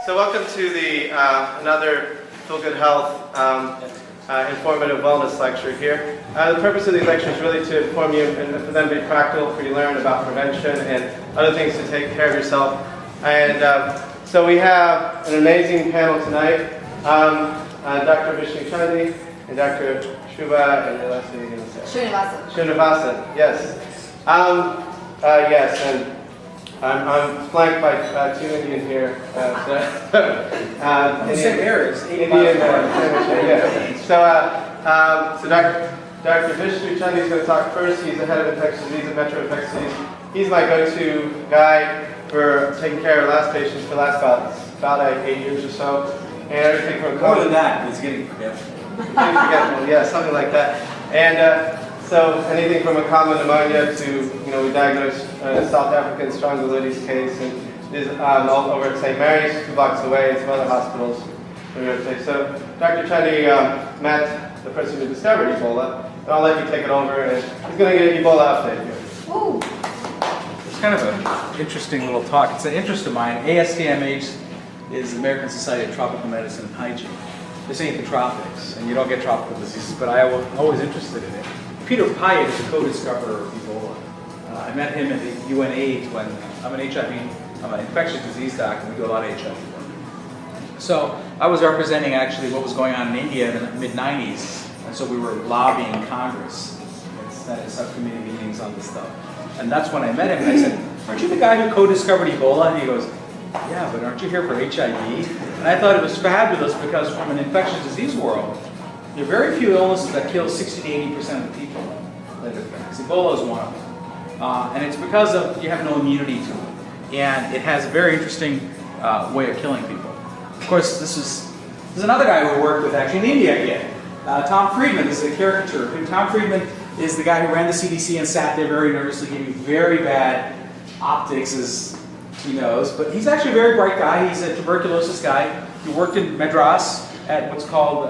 So welcome to the another Feel Good Health informative wellness lecture here. The purpose of these lectures is really to inform you and for them to be practical, for you to learn about prevention and other things to take care of yourself. And so we have an amazing panel tonight. Dr. Vishnu Chandi and Dr. Shubha, and the last name again is Srinivasan, yes. Yes, and I'm flanked by two Indian here. Same areas. Indian, yeah. So Dr. Vishnu Chandi is going to talk first. He's the head of infectious disease at Metro Infectious Disease. He's my go-to guy for taking care of last patients for the last about 8 years or so. And everything from more than that, he's getting forgetful. Yeah, something like that. And so anything from a common pneumonia to, we diagnosed South African strongyloides case, and is all over at St. Mary's, 2 blocks away, and some other hospitals. So Dr. Chandi met the person who discovered Ebola, and I'll let you take it over, and he's going to get an Ebola update here. Ooh. It's kind of an interesting little talk. It's an interest of mine. ASTMH is the American Society of Tropical Medicine and Hygiene. This ain't the tropics, and you don't get tropical diseases, but I was always interested in it. Peter Pyatt is the co-discoverer of Ebola. I met him at the UNAIDS when I'm an infectious disease doctor, and we do a lot of HIV work. So I was representing actually what was going on in India in the mid-90s, and so we were lobbying Congress and subcommittee meetings on this stuff. And that's when I met him, and I said, "Aren't you the guy who co-discovered Ebola?" And he goes, "Yeah, but aren't you here for HIV?" And I thought it was fabulous because from an infectious disease world, there are very few illnesses that kill 60 to 80% of the people that it affects. Ebola is one of them. And it's because you have no immunity to it. And it has a very interesting way of killing people. Of course, this is another guy who worked with actually in India again. Tom Friedman is a caricature. Tom Friedman is the guy who ran the CDC and sat there very nervously, giving very bad optics, as he knows. But he's actually a very bright guy. He's a tuberculosis guy. He worked in Madras at what's called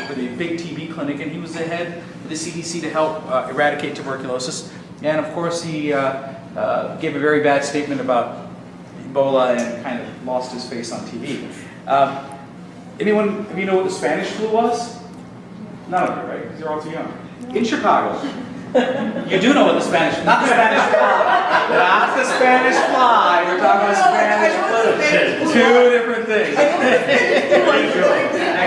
for the big TB clinic, and he was the head of the CDC to help eradicate tuberculosis. And of course, he gave a very bad statement about Ebola and kind of lost his face on TV. Anyone of you know what the Spanish flu was? None of you, right? Because you're all too young. In Chicago. You do know what the Spanish, not the Spanish fly, not the Spanish fly, we're talking about Spanish flu. Two different things. I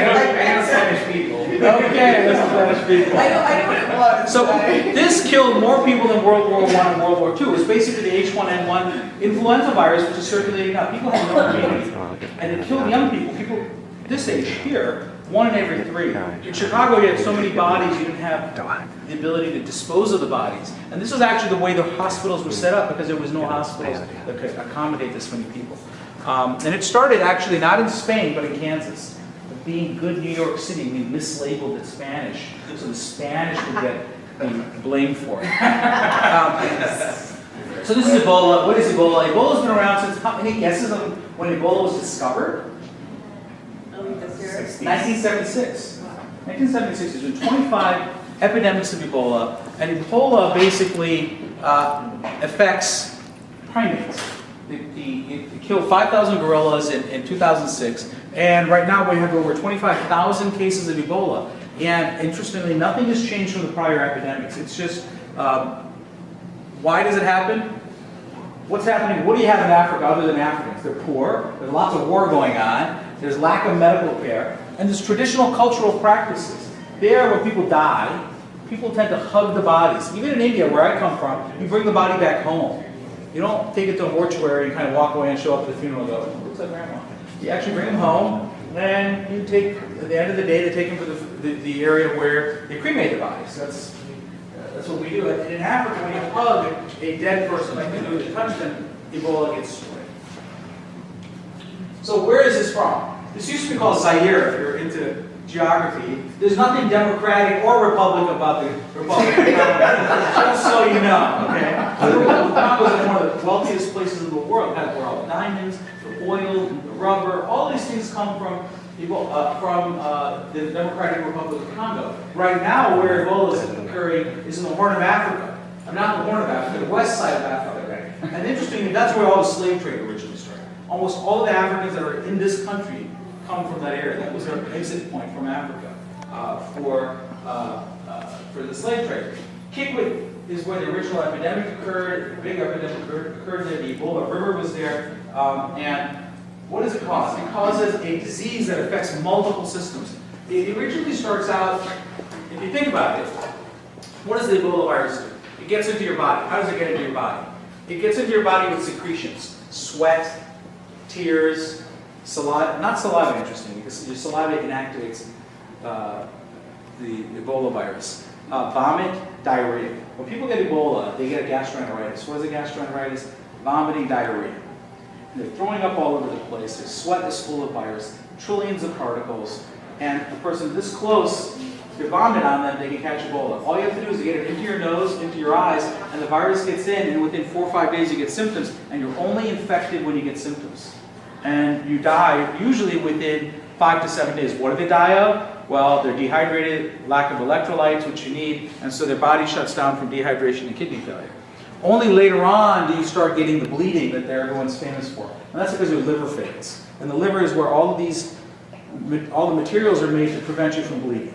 know Spanish people. Okay, this is Spanish people. I know what it was. So this killed more people than World War I and World War II. It was basically the H1N1 influenza virus, which is circulating out. People had no immunity. And it killed young people this age here, 1 in every 3. In Chicago, you had so many bodies, you didn't have the ability to dispose of the bodies. And this was actually the way the hospitals were set up, because there was no hospitals that could accommodate this many people. And it started actually not in Spain, but in Kansas. But being good New York City, we mislabeled it Spanish, so the Spanish would get blamed for it. So this is Ebola. What is Ebola? Ebola's been around since, how many guesses on when Ebola was discovered? 1976. 1976, there's been 25 epidemics of Ebola, and Ebola basically affects primates. It killed 5,000 gorillas in 2006, and right now we have over 25,000 cases of Ebola. And interestingly, nothing has changed from the prior epidemics. It's just, why does it happen? What's happening? What do you have in Africa other than Africans? They're poor, there's lots of war going on, there's lack of medical care, and there's traditional cultural practices. There, when people die, people tend to hug the bodies. Even in India, where I come from, you bring the body back home. You don't take it to a mortuary and kind of walk away and show up at the funeral and go, looks like grandma. You actually bring them home, and you take, at the end of the day, they take them to the area where they cremate the bodies. That's what we do. And in Africa, when you hug a dead person, like you do to touch them, Ebola gets spread. So where is this from? This used to be called Zaire, if you're into geography. There's nothing democratic or republican about the Republic of Congo, just so you know, okay? The Republic of Congo is one of the wealthiest places in the world. It has where all the diamonds, the oil, the rubber, all these things come from the Democratic Republic of Congo. Right now, where Ebola is occurring is in the Horn of Africa. Not the Horn of Africa, the west side of Africa. And interestingly, that's where all the slave trade originally started. Almost all of the Africans that are in this country come from that area. That was their exit point from Africa for the slave trade. Kikwit is where the original epidemic occurred. The big epidemic occurred there. The Ebola River was there. And what does it cause? It causes a disease that affects multiple systems. It originally starts out, if you think about it, what does the Ebola virus do? It gets into your body. How does it get into your body? It gets into your body with secretions. Sweat, tears, saliva. Not saliva, interesting, because your saliva inactivates the Ebola virus. Vomit, diarrhea. When people get Ebola, they get a gastroenteritis. What is a gastroenteritis? Vomiting, diarrhea. And they're throwing up all over the place. Their sweat is full of virus, trillions of particles, and a person this close, if you vomit on them, they can catch Ebola. All you have to do is get it into your nose, into your eyes, and the virus gets in, and within 4 or 5 days you get symptoms, and you're only infected when you get symptoms. And you die usually within 5 to 7 days. What do they die of? Well, they're dehydrated, lack of electrolytes, which you need, and so their body shuts down from dehydration and kidney failure. Only later on do you start getting the bleeding that everyone's famous for. And that's because your liver fails. And the liver is where all the materials are made to prevent you from bleeding.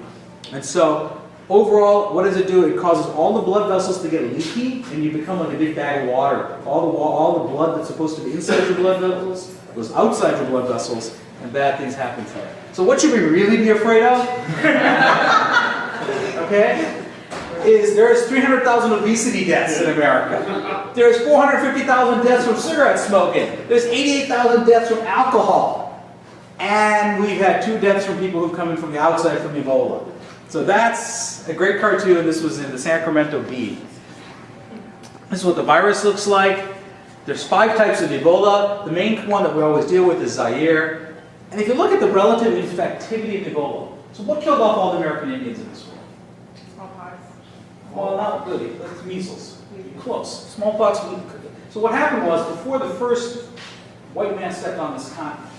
And so, overall, what does it do? It causes all the blood vessels to get leaky, and you become like a big bag of water. All the blood that's supposed to be inside your blood vessels goes outside your blood vessels, and bad things happen to you. So what should we really be afraid of? Okay? There's 300,000 obesity deaths in America. There's 450,000 deaths from cigarette smoking. There's 88,000 deaths from alcohol. And we've had 2 deaths from people who've come in from the outside from Ebola. So that's a great cartoon. This was in the Sacramento Bee. This is what the virus looks like. There's 5 types of Ebola. The main one that we always deal with is Zaire. And if you look at the relative infectivity of Ebola, so what killed off all the American Indians in this war? Smallpox. Well, not really. It's measles. Close. Smallpox. So what happened was, before the first white man stepped on this continent,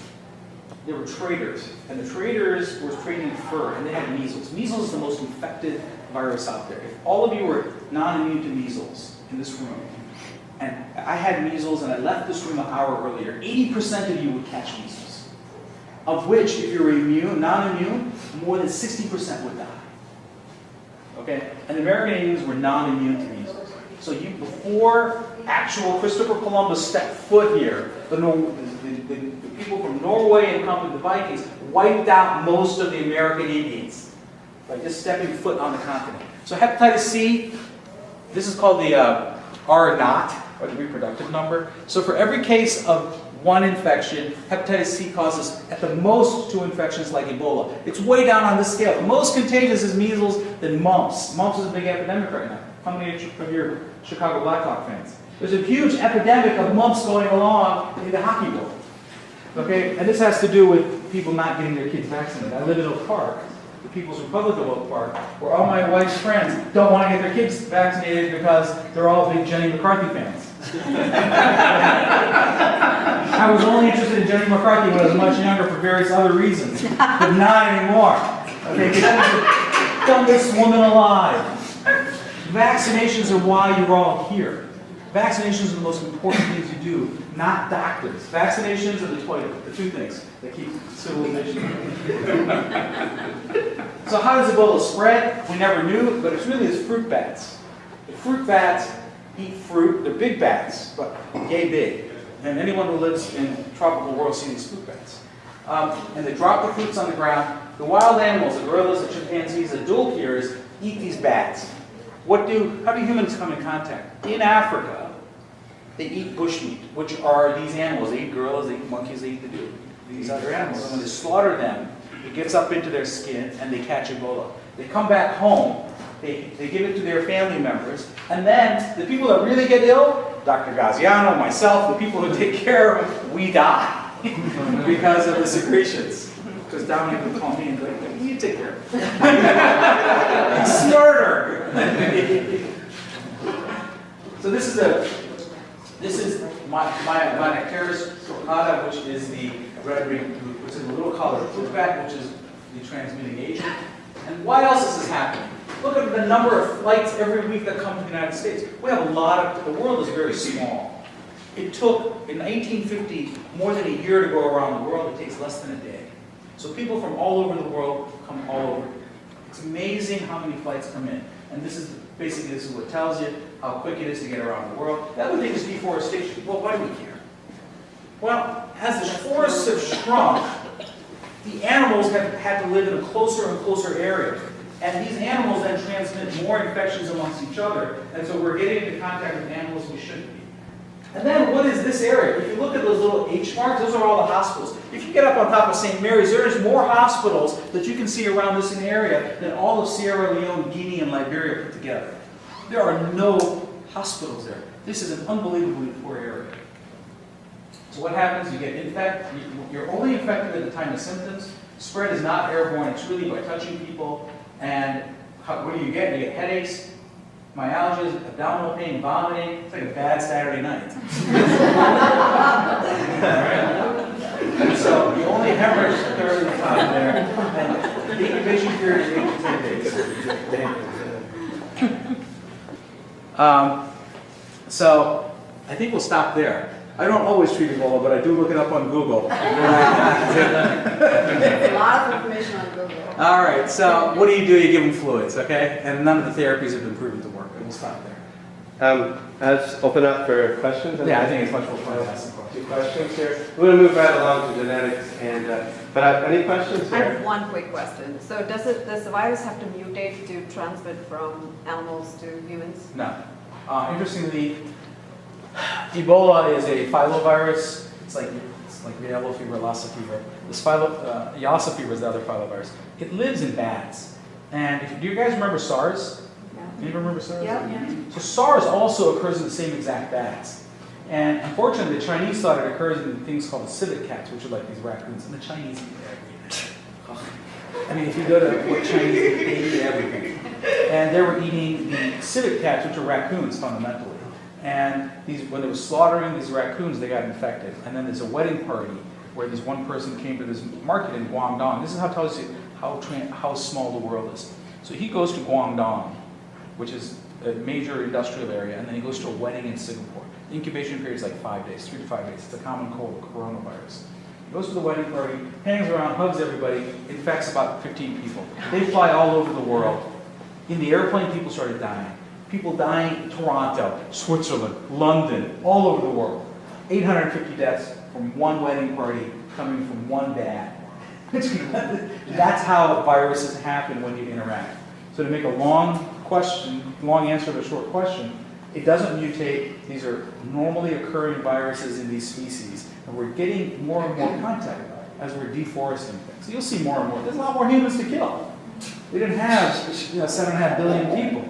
there were traders. And the traders were trading fur, and they had measles. Measles is the most infected virus out there. If all of you were non-immune to measles in this room, and I had measles and I left this room an hour earlier, 80% of you would catch measles. Of which, if you were immune, non-immune, more than 60% would die. Okay? And the American Indians were non-immune to measles. So before actual Christopher Columbus stepped foot here, the people from Norway and the Vikings wiped out most of the American Indians by just stepping foot on the continent. So hepatitis C, this is called the R naught, or the reproductive number. So for every case of 1 infection, hepatitis C causes at the most 2 infections like Ebola. It's way down on this scale. The most contagious is measles, then mumps. Mumps is a big epidemic right now. How many of your Chicago Blackhawk fans? There's a huge epidemic of mumps going along in the hockey world. Okay, and this has to do with people not getting their kids vaccinated. I live in Oak Park, the People's Republic of Oak Park, where all my wife's friends don't want to get their kids vaccinated because they're all big Jenny McCarthy fans. I was only interested in Jenny McCarthy when I was much younger for various other reasons, but not anymore. Okay, she's the dumbest woman alive. Vaccinations are why you're all here. Vaccinations are the most important things you do, not doctors. Vaccinations are the toilet, the 2 things that keep civilization going. So how does Ebola spread? We never knew, but it's really fruit bats. The fruit bats eat fruit. They're big bats, but yay big. And anyone who lives in the tropical world sees these fruit bats. And they drop the fruits on the ground. The wild animals, the gorillas, the chimpanzees, the dual-ears, eat these bats. How do humans come in contact? In Africa, they eat bushmeat, which are these animals. They eat gorillas, they eat monkeys, they eat these other animals. And when they slaughter them, it gets up into their skin and they catch Ebola. They come back home, they give it to their family members, and then the people that really get ill, Dr. Gaziano, myself, the people who take care of them, we die because of the secretions. Because Dominic would call me and be like, you take care of it. It's murder. So this is my Mycteris torquata, which is the red ring, which is a little colored fruit bat, which is the transmitting agent. And why else is this happening? Look at the number of flights every week that come to the United States. We have a lot of, the world is very small. It took, in 1850, more than a year to go around the world. It takes less than a day. So people from all over the world come all over. It's amazing how many flights come in. And this is what it tells you, how quick it is to get around the world. The other thing is deforestation. Well, why do we care? Well, as the forests have shrunk, the animals have had to live in a closer and closer area. And these animals then transmit more infections amongst each other. And so we're getting into contact with animals we shouldn't be. And then what is this area? If you look at those little H marks, those are all the hospitals. If you get up on top of St. Mary's, there's more hospitals that you can see around this area than all of Sierra Leone, Guinea, and Liberia put together. There are no hospitals there. This is an unbelievably poor area. So what happens? You get infected. You're only infected at the time of symptoms. Spread is not airborne. It's really by touching people. And what do you get? You get headaches, myalgias, abdominal pain, vomiting. It's like a bad Saturday night. Right? So you only hemorrhage third of the time there. And the incubation period is 8 to 10 days. So I think we'll stop there. I don't always treat Ebola, but I do look it up on Google. A lot of information on Google. All right, so what do? You give them fluids, okay? And none of the therapies have been proven to work. We'll stop there. Let's open up for questions. Yeah, I think it's much more fun to ask Two questions here. We're going to move right along to genetics. But any questions I here? have one quick question. So does the virus have to mutate to transmit from animals to humans? No. Interestingly, Ebola is a filovirus. It's like yellow fever, Lassa fever. This Yassa fever is the other filovirus. It lives in bats. And do you guys remember SARS? Yeah. Anybody remember SARS? Yeah. So SARS also occurs in the same exact bats. And unfortunately, the Chinese thought it occurs in things called the civet cats, which are like these raccoons. And the Chinese eat everything. I mean, if you go to what Chinese eat, they eat everything. And they were eating the civet cats, which are raccoons fundamentally. And when they were slaughtering these raccoons, they got infected. And then there's a wedding party where this one person came to this market in Guangdong. This is how it tells you how small the world is. So he goes to Guangdong, which is a major industrial area, and then he goes to a wedding in Singapore. The incubation period is like 5 days, 3 to 5 days. It's a common cold, coronavirus. He goes to the wedding party, hangs around, hugs everybody, infects about 15 people. They fly all over the world. In the airplane, people started dying. People dying in Toronto, Switzerland, London, all over the world. 850 deaths from one wedding party coming from one dad. That's how viruses happen when you interact. So to make a long answer to a short question, it doesn't mutate. These are normally occurring viruses in these species. And we're getting more and more contact as we're deforesting things. So you'll see more and more. There's a lot more humans to kill. We didn't have 7.5 billion people.